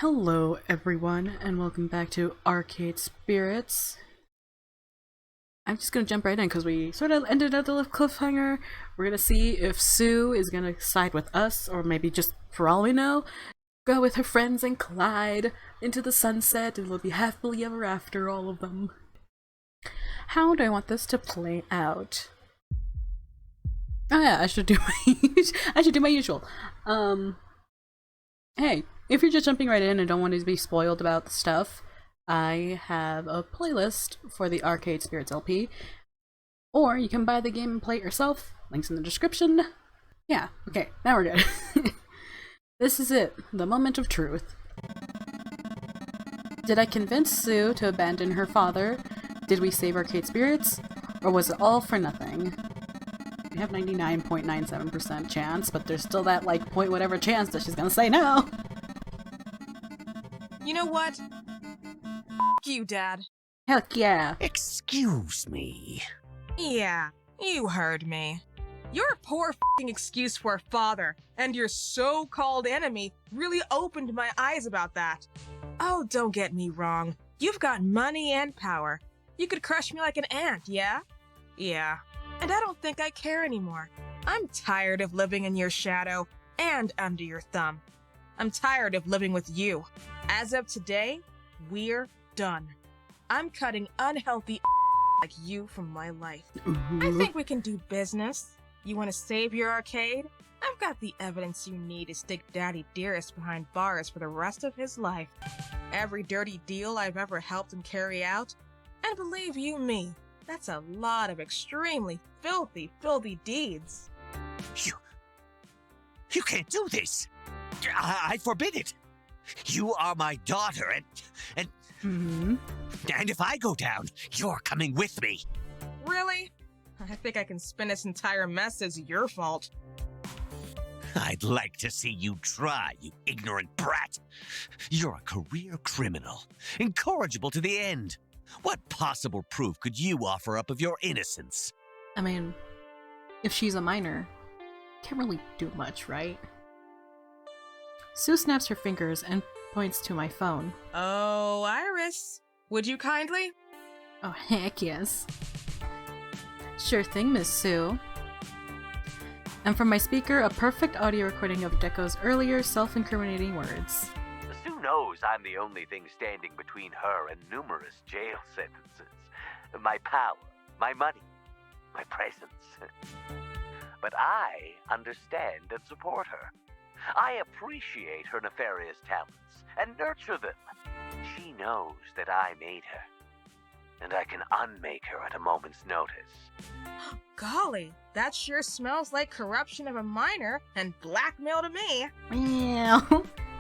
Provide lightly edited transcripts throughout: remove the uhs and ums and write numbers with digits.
Hello everyone, and welcome back to Arcade Spirits. I'm just gonna jump right in because we sort of ended at the cliffhanger. We're gonna see if Sue is gonna side with us, or maybe just, for all we know, go with her friends and Clyde into the sunset, and it'll be happily ever after, all of them. How do I want this to play out? Oh yeah, I should do my usual. Hey, if you're just jumping right in and don't want to be spoiled about the stuff, I have a playlist for the Arcade Spirits LP, or you can buy the game and play it yourself. Links in the description. Yeah, okay, now we're good. This is it, the moment of truth. Did I convince Sue to abandon her father? Did we save Arcade Spirits? Or was it all for nothing? We have 99.97% chance, but there's still that, like, point whatever chance that she's gonna say no! You know what? You, Dad. Heck yeah! Excuse me. Yeah, you heard me. Your poor f***ing excuse for a father and your so-called enemy really opened my eyes about that. Oh, don't get me wrong. You've got money and power. You could crush me like an ant, yeah? Yeah. And I don't think I care anymore. I'm tired of living in your shadow and under your thumb. I'm tired of living with you. As of today, we're done. I'm cutting unhealthy like you from my life. I think we can do business. You want to save your arcade? I've got the evidence you need to stick Daddy Dearest behind bars for the rest of his life. Every dirty deal I've ever helped him carry out. And believe you me, that's a lot of extremely filthy deeds. You can't do this. I forbid it. You are my daughter, and if I go down, you're coming with me. Really? I think I can spin this entire mess as your fault. I'd like to see you try, you ignorant brat. You're a career criminal, incorrigible to the end. What possible proof could you offer up of your innocence? I mean, if she's a minor, can't really do much, right? Sue snaps her fingers and points to my phone. Oh, Iris. Would you kindly? Oh, heck yes. Sure thing, Miss Sue. And from my speaker, a perfect audio recording of Deco's earlier self-incriminating words. Sue knows I'm the only thing standing between her and numerous jail sentences. My power, my money, my presence. But I understand and support her. I appreciate her nefarious talents and nurture them. She knows that I made her, and I can unmake her at a moment's notice. Golly, that sure smells like corruption of a minor and blackmail to me. Meow.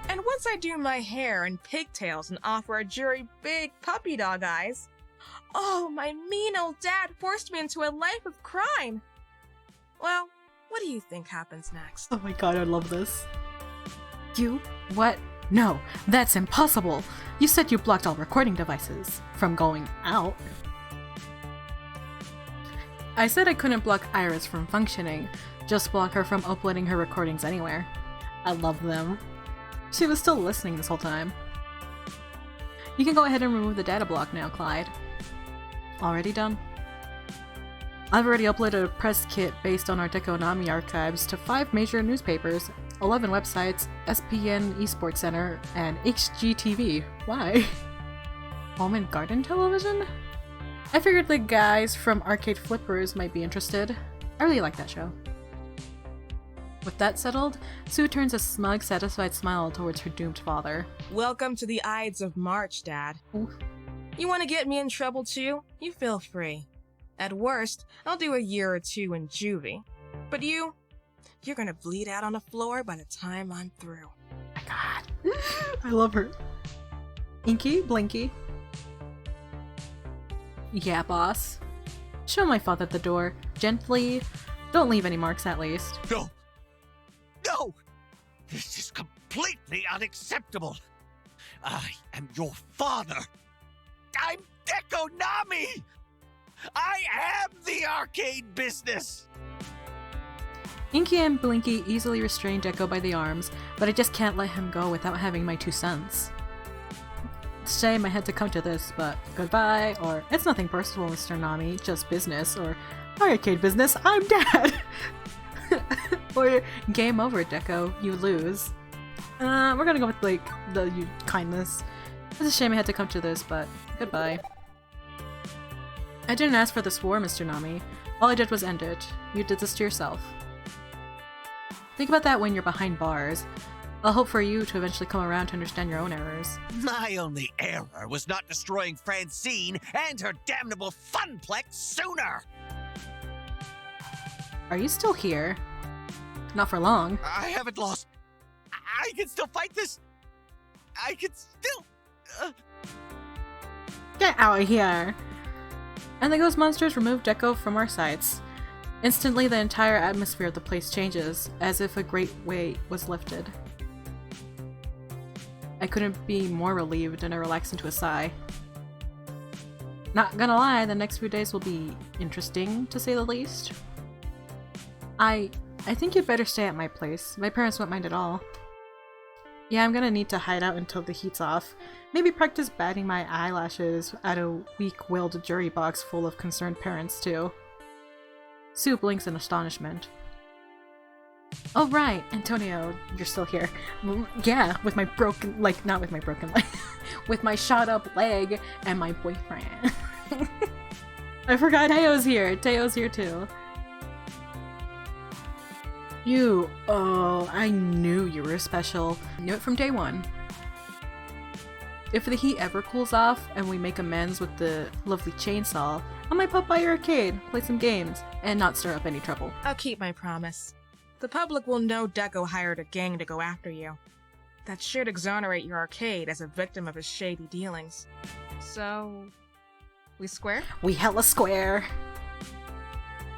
And once I do my hair in pigtails and offer a jury big puppy dog eyes, oh, my mean old dad forced me into a life of crime. Well, what do you think happens next? Oh my god, I love this. You? What? No, that's impossible! You said you blocked all recording devices from going out. I said I couldn't block Iris from functioning, just block her from uploading her recordings anywhere. I love them. She was still listening this whole time. You can go ahead and remove the data block now, Clyde. Already done. I've already uploaded a press kit based on our Dekonami archives to 5 major newspapers, 11 websites, SPN Esports Center, and HGTV. Why? Home and Garden Television? I figured the guys from Arcade Flippers might be interested. I really like that show. With that settled, Sue turns a smug, satisfied smile towards her doomed father. Welcome to the Ides of March, Dad. Oof. You want to get me in trouble too? You feel free. At worst, I'll do a year or 2 in juvie. But you're gonna bleed out on the floor by the time I'm through. My god. I love her. Inky, Blinky. Yeah, boss. Show my father the door. Gently. Don't leave any marks, at least. No! No! This is completely unacceptable! I am your father! I'm Dekonami! I am the arcade business! Inky and Blinky easily restrain Deco by the arms, but I just can't let him go without having my 2 cents. It's a shame I had to come to this, but goodbye, or it's nothing personal, Mr. Nami, just business, or arcade business, I'm dead! Or game over, Deco, you lose. We're gonna go with, like, the kindness. It's a shame I had to come to this, but goodbye. I didn't ask for this war, Mr. Nami. All I did was end it. You did this to yourself. Think about that when you're behind bars. I'll hope for you to eventually come around to understand your own errors. My only error was not destroying Francine and her damnable funplex sooner! Are you still here? Not for long. I haven't lost. I can still fight this. I can still. Get out of here! And the ghost monsters remove Deco from our sights. Instantly, the entire atmosphere of the place changes, as if a great weight was lifted. I couldn't be more relieved, and I relaxed into a sigh. Not gonna lie, the next few days will be interesting, to say the least. I think you'd better stay at my place. My parents won't mind at all. Yeah, I'm gonna need to hide out until the heat's off. Maybe practice batting my eyelashes at a weak-willed jury box full of concerned parents, too. Sue blinks in astonishment. Oh right, Antonio, you're still here. Yeah, with my broken, like, not with my broken leg, with my shot up leg and my boyfriend. I forgot Teo's here. Teo's here too. I knew you were special. Knew it from day one. If the heat ever cools off and we make amends with the lovely chainsaw, I might pop by your arcade, play some games, and not stir up any trouble. I'll keep my promise. The public will know Deco hired a gang to go after you. That should exonerate your arcade as a victim of his shady dealings. So, we square? We hella square!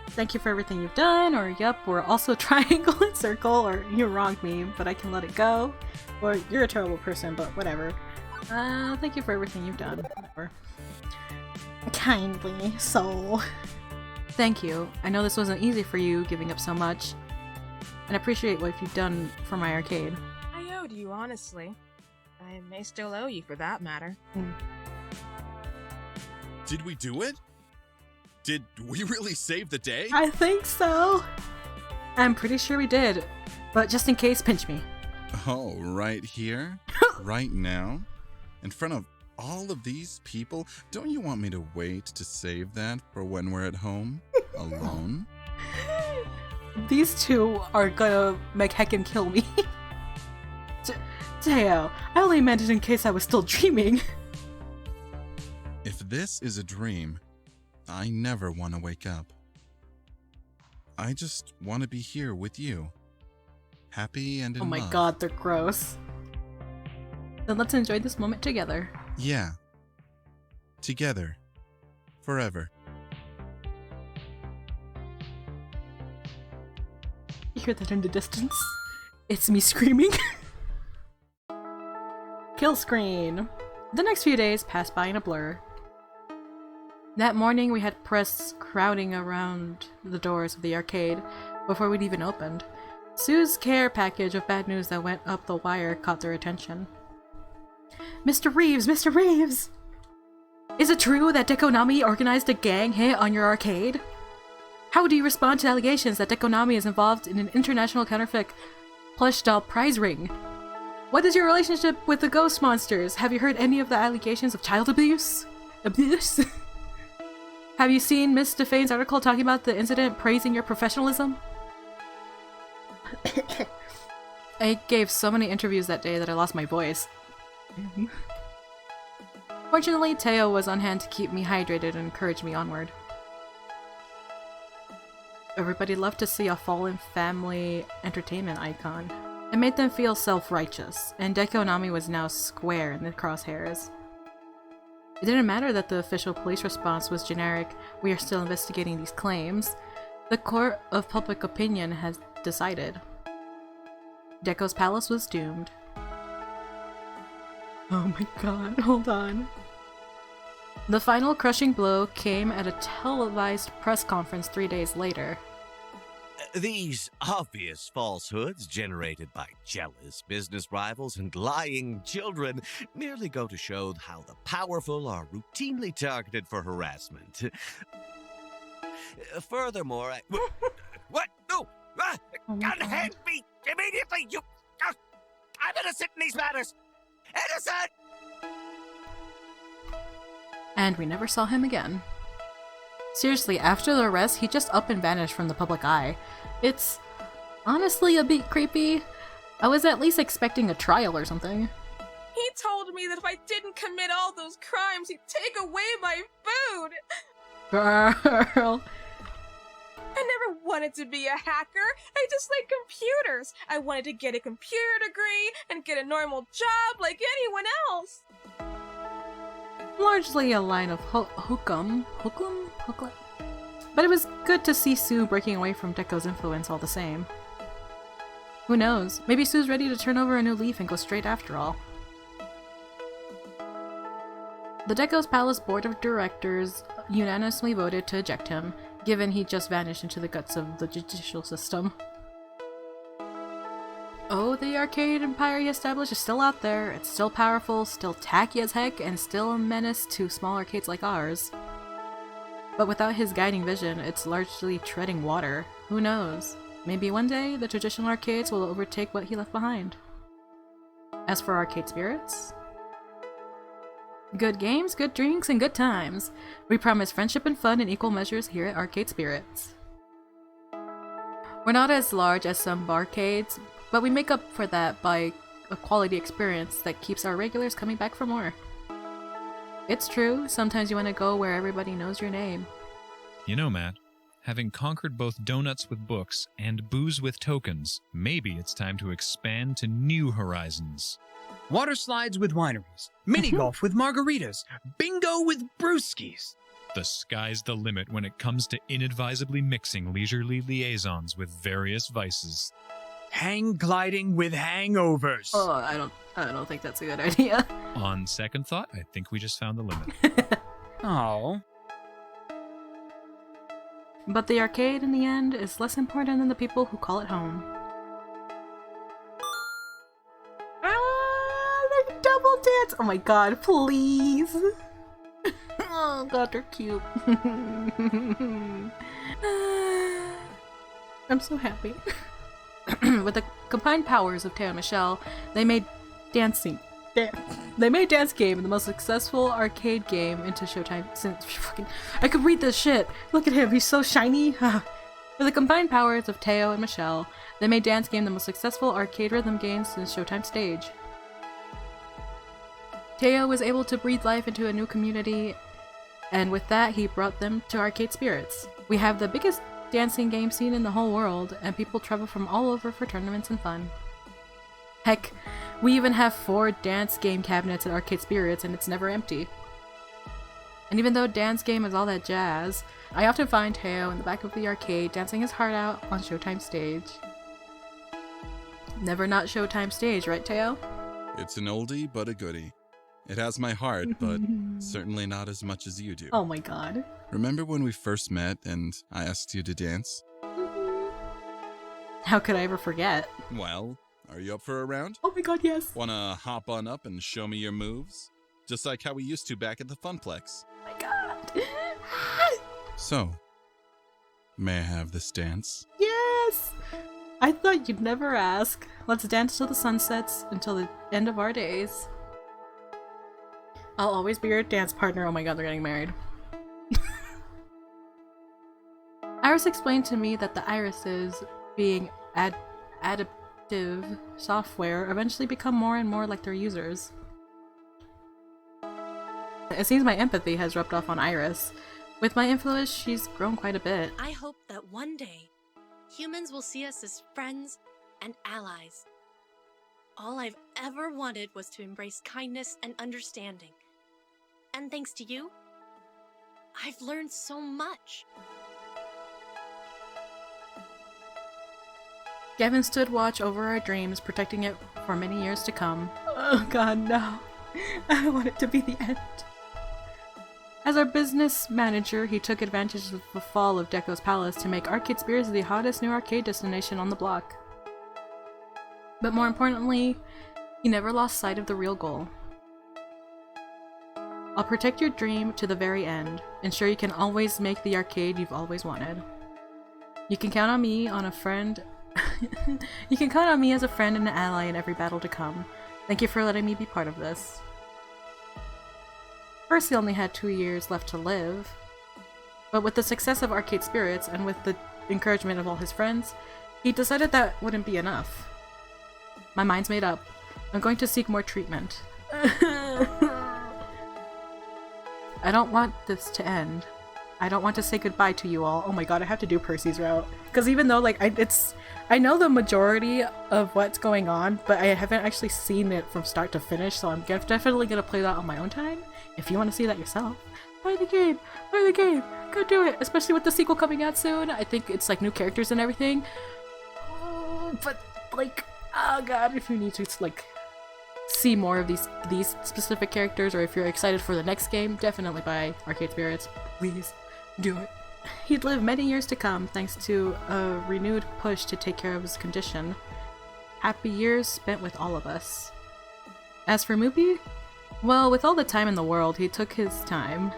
Thank you for everything you've done, or yup, we're also triangle and circle, or you wronged me, but I can let it go, or you're a terrible person, but whatever. Thank you for everything you've done. Whatever. Kindly, soul. Thank you. I know this wasn't easy for you, giving up so much, and I appreciate what you've done for my arcade. I owed you, honestly. I may still owe you for that matter. Did we do it? Did we really save the day? I think so. I'm pretty sure we did, but just in case, pinch me. Oh, right here? Right now? In front of all of these people? Don't you want me to wait to save that for when we're at home? Alone? These two are gonna make heckin' kill me. Teo, I only meant it in case I was still dreaming. If this is a dream, I never want to wake up. I just want to be here with you. Happy and in Oh my love. god, they're gross. Then let's enjoy this moment together. Yeah. Together. Forever. You hear that in the distance? It's me screaming. Kill screen. The next few days passed by in a blur. That morning we had press crowding around the doors of the arcade before we'd even opened. Sue's care package of bad news that went up the wire caught their attention. Mr. Reeves! Mr. Reeves! Is it true that Dekonami organized a gang hit on your arcade? How do you respond to allegations that Dekonami is involved in an international counterfeit plush doll prize ring? What is your relationship with the ghost monsters? Have you heard any of the allegations of child abuse? Abuse? Have you seen Miss DeFane's article talking about the incident praising your professionalism? I gave so many interviews that day that I lost my voice. Fortunately, Teo was on hand to keep me hydrated and encourage me onward. Everybody loved to see a fallen family entertainment icon. It made them feel self-righteous, and Dekonami was now square in the crosshairs. It didn't matter that the official police response was generic, "We are still investigating these claims." The court of public opinion has decided. Deco's palace was doomed. Oh my god, hold on. The final crushing blow came at a televised press conference 3 days later. These obvious falsehoods generated by jealous business rivals and lying children merely go to show how the powerful are routinely targeted for harassment. Furthermore, what? No! Unhand me immediately! You! I'm innocent in these matters! Innocent! And we never saw him again. Seriously, after the arrest, he just up and vanished from the public eye. It's honestly a bit creepy. I was at least expecting a trial or something. He told me that if I didn't commit all those crimes, he'd take away my food! Girl. I never wanted to be a hacker. I just like computers. I wanted to get a computer degree and get a normal job like anyone else. Largely a line of hook'em. But it was good to see Sue breaking away from Deco's influence all the same. Who knows? Maybe Sue's ready to turn over a new leaf and go straight after all. The Deco's Palace Board of Directors unanimously voted to eject him, given he just vanished into the guts of the judicial system. Oh, the arcade empire he established is still out there. It's still powerful, still tacky as heck, and still a menace to small arcades like ours. But without his guiding vision, it's largely treading water. Who knows? Maybe one day, the traditional arcades will overtake what he left behind. As for arcade spirits, good games, good drinks, and good times. We promise friendship and fun in equal measures here at Arcade Spirits. We're not as large as some barcades, but we make up for that by a quality experience that keeps our regulars coming back for more. It's true, sometimes you want to go where everybody knows your name. You know, Matt, having conquered both donuts with books and booze with tokens, maybe it's time to expand to new horizons. Water slides with wineries, mini golf with margaritas, bingo with brewskis. The sky's the limit when it comes to inadvisably mixing leisurely liaisons with various vices. Hang gliding with hangovers. Oh, I don't think that's a good idea. On second thought, I think we just found the limit. Oh. But the arcade, in the end, is less important than the people who call it home. The double dance! Oh my god, please! Oh god, they're cute. I'm so happy. With the combined powers of Teo and Michelle, they made Dance Game the most successful arcade game into Showtime since I could read this shit. Look at him, he's so shiny. With the combined powers of Teo and Michelle, they made Dance Game the most successful arcade rhythm game since Showtime stage. Teo was able to breathe life into a new community, and with that, he brought them to Arcade Spirits. We have the biggest dancing game scene in the whole world, and people travel from all over for tournaments and fun. Heck, we even have 4 dance game cabinets at Arcade Spirits, and it's never empty. And even though dance game is all that jazz, I often find Teo in the back of the arcade dancing his heart out on Showtime stage. Never not Showtime stage, right, Teo? It's an oldie, but a goodie. It has my heart, but certainly not as much as you do. Oh my god. Remember when we first met and I asked you to dance? How could I ever forget? Well, are you up for a round? Oh my god, yes! Wanna hop on up and show me your moves? Just like how we used to back at the Funplex. Oh my god! So, may I have this dance? Yes! I thought you'd never ask. Let's dance till the sun sets, until the end of our days. I'll always be your dance partner. Oh my god, they're getting married. Iris explained to me that the irises, being adaptive software, eventually become more and more like their users. It seems my empathy has rubbed off on Iris. With my influence, she's grown quite a bit. I hope that one day, humans will see us as friends and allies. All I've ever wanted was to embrace kindness and understanding. And thanks to you, I've learned so much. Gavin stood watch over our dreams, protecting it for many years to come. Oh god, no. I don't want it to be the end. As our business manager, he took advantage of the fall of Deco's Palace to make Arcade Spirits the hottest new arcade destination on the block. But more importantly, he never lost sight of the real goal. I'll protect your dream to the very end, ensure you can always make the arcade you've always wanted. You can count on me on a friend. You can count on me as a friend and an ally in every battle to come. Thank you for letting me be part of this. First, he only had 2 years left to live, but with the success of Arcade Spirits and with the encouragement of all his friends, he decided that wouldn't be enough. My mind's made up. I'm going to seek more treatment. I don't want this to end. I don't want to say goodbye to you all. Oh my god, I have to do Percy's route. Because even though, like, I know the majority of what's going on, but I haven't actually seen it from start to finish, so I'm definitely gonna play that on my own time. If you want to see that yourself, play the game! Play the game! Go do it! Especially with the sequel coming out soon. I think it's, like, new characters and everything. Oh, but, like, oh god, if you need to, like, see more of these specific characters, or if you're excited for the next game, definitely buy Arcade Spirits. Please do it. He'd live many years to come thanks to a renewed push to take care of his condition. Happy years spent with all of us. As for Moopy, well, with all the time in the world, he took his time,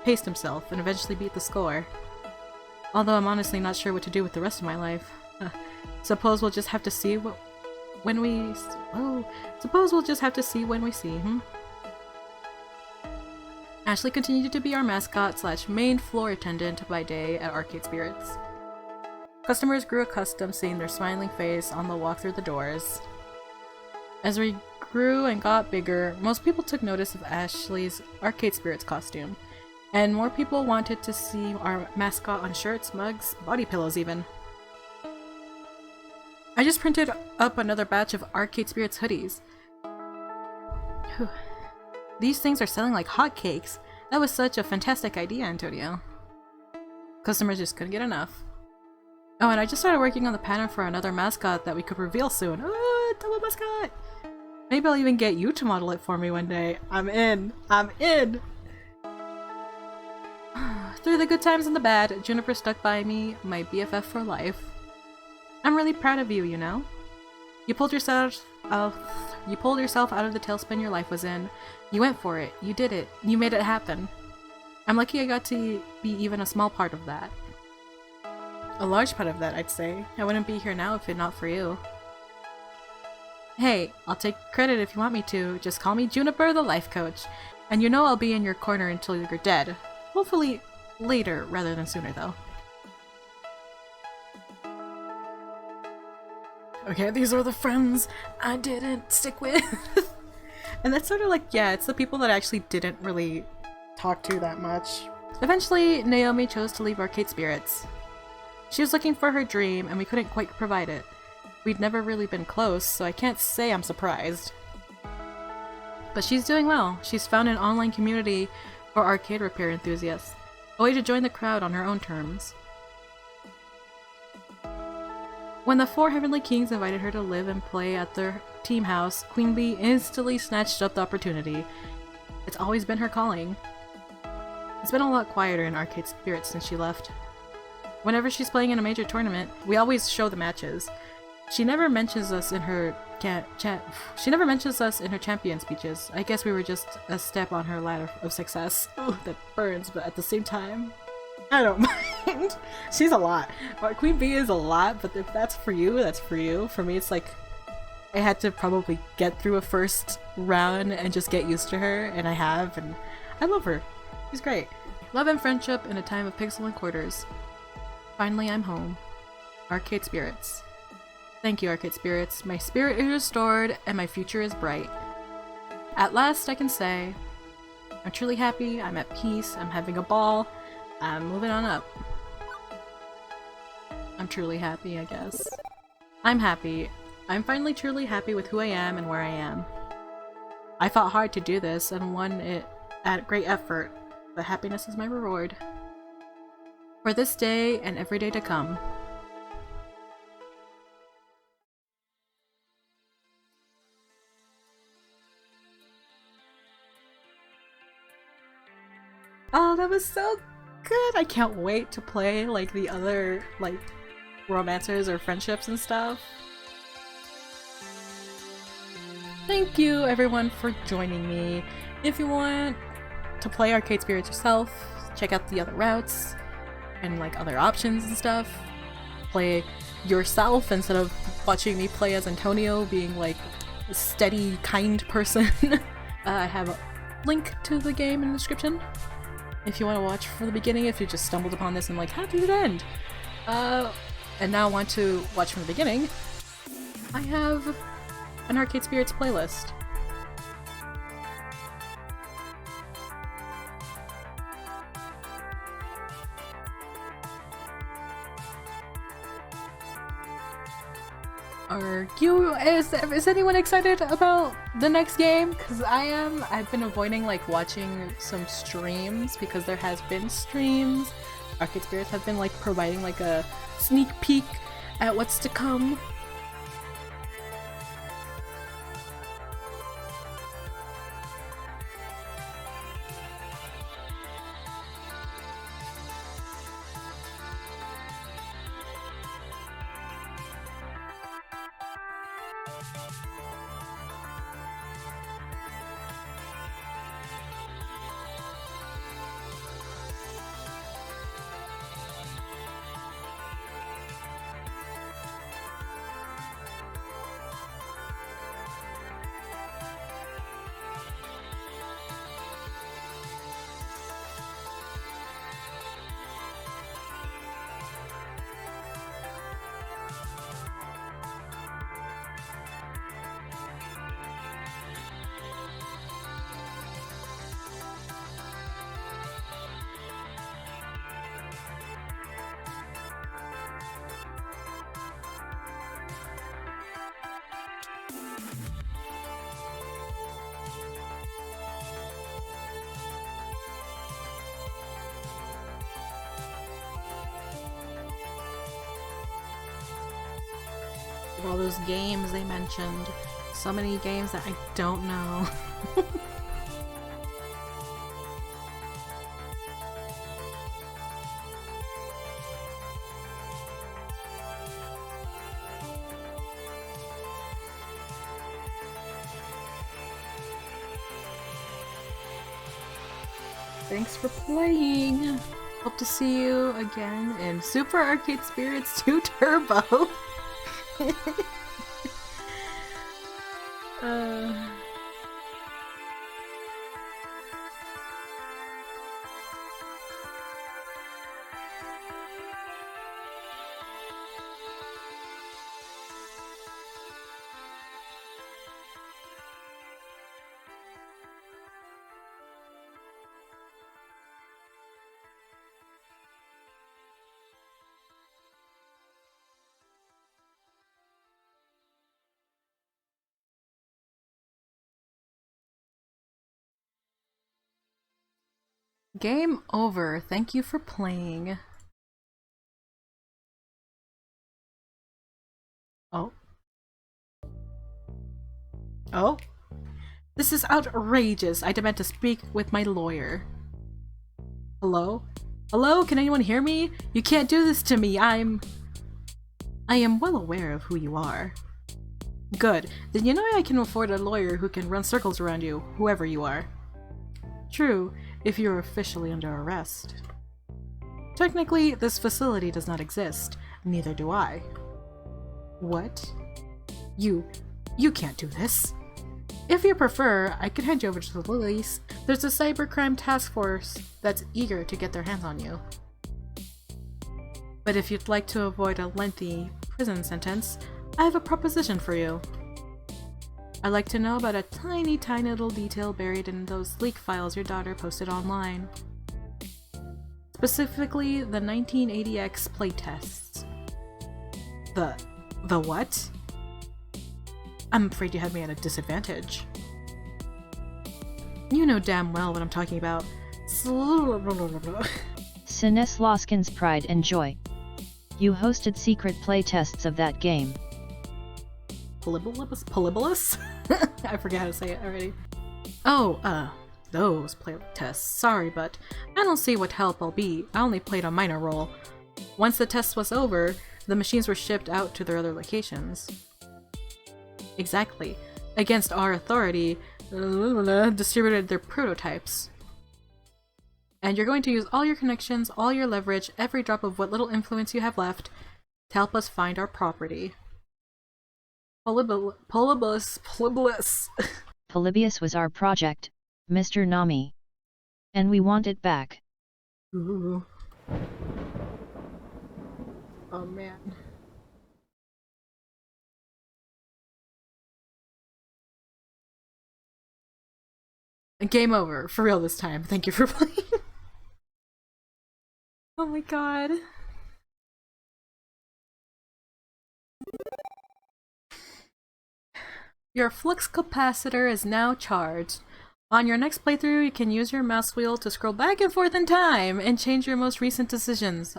paced himself, and eventually beat the score. Although I'm honestly not sure what to do with the rest of my life. Suppose we'll just have to see when we see, Ashley continued to be our mascot / main floor attendant by day at Arcade Spirits. Customers grew accustomed seeing their smiling face on the walk through the doors. As we grew and got bigger, most people took notice of Ashley's Arcade Spirits costume, and more people wanted to see our mascot on shirts, mugs, body pillows even. I just printed up another batch of Arcade Spirits hoodies. Whew. These things are selling like hotcakes. That was such a fantastic idea, Antonio. Customers just couldn't get enough. Oh, and I just started working on the pattern for another mascot that we could reveal soon. Oh, double mascot! Maybe I'll even get you to model it for me one day. I'm in! I'm in! Through the good times and the bad, Juniper stuck by me, my BFF for life. I'm really proud of you, you know? You pulled yourself out of the tailspin your life was in. You went for it. You did it. You made it happen. I'm lucky I got to be even a small part of that. A large part of that, I'd say. I wouldn't be here now if it not for you. Hey, I'll take credit if you want me to. Just call me Juniper the life coach. And you know I'll be in your corner until you're dead. Hopefully later rather than sooner though. Okay, these are the friends I didn't stick with. And that's sort of like, yeah, it's the people that I actually didn't really talk to that much. Eventually, Naomi chose to leave Arcade Spirits. She was looking for her dream, and we couldn't quite provide it. We'd never really been close, so I can't say I'm surprised. But she's doing well. She's found an online community for arcade repair enthusiasts, a way to join the crowd on her own terms. When the 4 Heavenly Kings invited her to live and play at their team house, Queen Bee instantly snatched up the opportunity. It's always been her calling. It's been a lot quieter in Arcade Spirits since she left. Whenever she's playing in a major tournament, we always show the matches. She never mentions us in her champion speeches. I guess we were just a step on her ladder of success. Ooh, that burns, but at the same time, I don't mind. She's a lot. Queen Bee is a lot, but if that's for you, that's for you. For me, it's like I had to probably get through a first round and just get used to her, and I have, and I love her. She's great. Love and friendship in a time of pixel and quarters. Finally, I'm home. Arcade Spirits. Thank you, Arcade Spirits. My spirit is restored, and my future is bright. At last, I can say, I'm truly happy, I'm at peace, I'm having a ball, I'm moving on up. I'm truly happy, I guess. I'm happy. I'm finally truly happy with who I am and where I am. I fought hard to do this and won it at great effort, but happiness is my reward. For this day and every day to come. Oh, that was so good! I can't wait to play, like, the other, like, romances or friendships and stuff. Thank you, everyone, for joining me. If you want to play Arcade Spirits yourself, check out the other routes and, like, other options and stuff. Play yourself instead of watching me play as Antonio, being, like, a steady, kind person. I have a link to the game in the description if you want to watch from the beginning, if you just stumbled upon this and like, how did it end? And now want to watch from the beginning, I have an Arcade Spirits playlist. Is anyone excited about the next game? Because I am. I've been avoiding like watching some streams because there has been streams. Arcade Spirits have been like providing like a sneak peek at what's to come. All those games they mentioned. So many games that I don't know. Thanks for playing! Hope to see you again in Super Arcade Spirits 2 Turbo! Game over. Thank you for playing. Oh. Oh? This is outrageous. I demand to speak with my lawyer. Hello? Hello? Can anyone hear me? You can't do this to me. I am well aware of who you are. Good. Then you know I can afford a lawyer who can run circles around you, whoever you are. True, if you're officially under arrest. Technically, this facility does not exist. Neither do I. What? You can't do this. If you prefer, I could hand you over to the police. There's a cybercrime task force that's eager to get their hands on you. But if you'd like to avoid a lengthy prison sentence, I have a proposition for you. I'd like to know about a tiny little detail buried in those leak files your daughter posted online. Specifically, the 1980X playtests. The what? I'm afraid you have me at a disadvantage. You know damn well what I'm talking about. Sines Loskin's pride and joy. You hosted secret playtests of that game. Polybolus? I forget how to say it already. Oh, those play tests. Sorry, but I don't see what help I'll be. I only played a minor role. Once the test was over, the machines were shipped out to their other locations. Exactly. Against our authority, distributed their prototypes. And you're going to use all your connections, all your leverage, every drop of what little influence you have left to help us find our property. Polybius. Polybius was our project, Mr. Nami. And we want it back. Ooh. Oh man. Game over. For real this time. Thank you for playing. Oh my god. Your flux capacitor is now charged. On your next playthrough, you can use your mouse wheel to scroll back and forth in time and change your most recent decisions.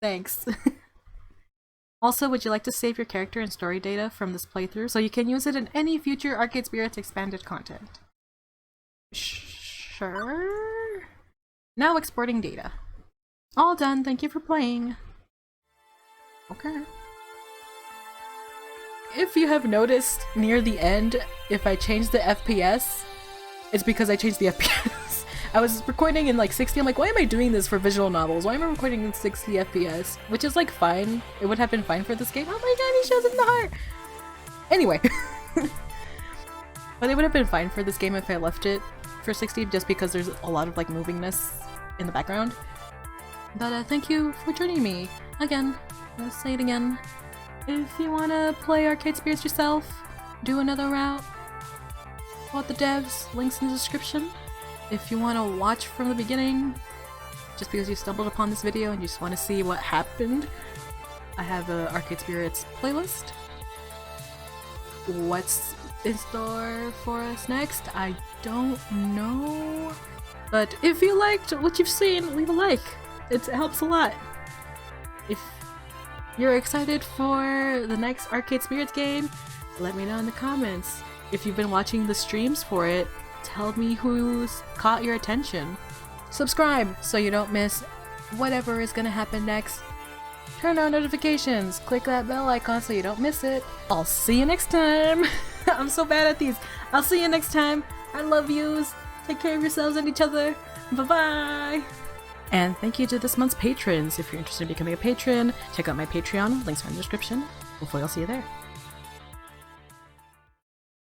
Thanks. Also, would you like to save your character and story data from this playthrough so you can use it in any future Arcade Spirits expanded content? Sure. Now exporting data. All done, thank you for playing. Okay. If you have noticed near the end, if I change the FPS, it's because I changed the FPS. I was recording in like 60, I'm like, why am I doing this for visual novels? Why am I recording in 60 FPS? Which is like fine, it would have been fine for this game. Oh my god, he shows it in the heart! Anyway. But it would have been fine for this game if I left it for 60 just because there's a lot of like movingness in the background. But thank you for joining me. Again, I'll say it again. If you want to play Arcade Spirits yourself, do another route, support the devs, links in the description. If you want to watch from the beginning, just because you stumbled upon this video and you just want to see what happened, I have a Arcade Spirits playlist. What's in store for us next? I don't know. But if you liked what you've seen, leave a like. It helps a lot. If you're excited for the next Arcade Spirits game, let me know in the comments. If you've been watching the streams for it, tell me who's caught your attention. Subscribe so you don't miss whatever is gonna happen next. Turn on notifications, click that bell icon so you don't miss it. I'll see you next time. I'm so bad at these. I'll see you next time. I love yous. Take care of yourselves and each other. Bye-bye. And thank you to this month's patrons. If you're interested in becoming a patron, check out my Patreon. Links are in the description. Hopefully I'll see you there.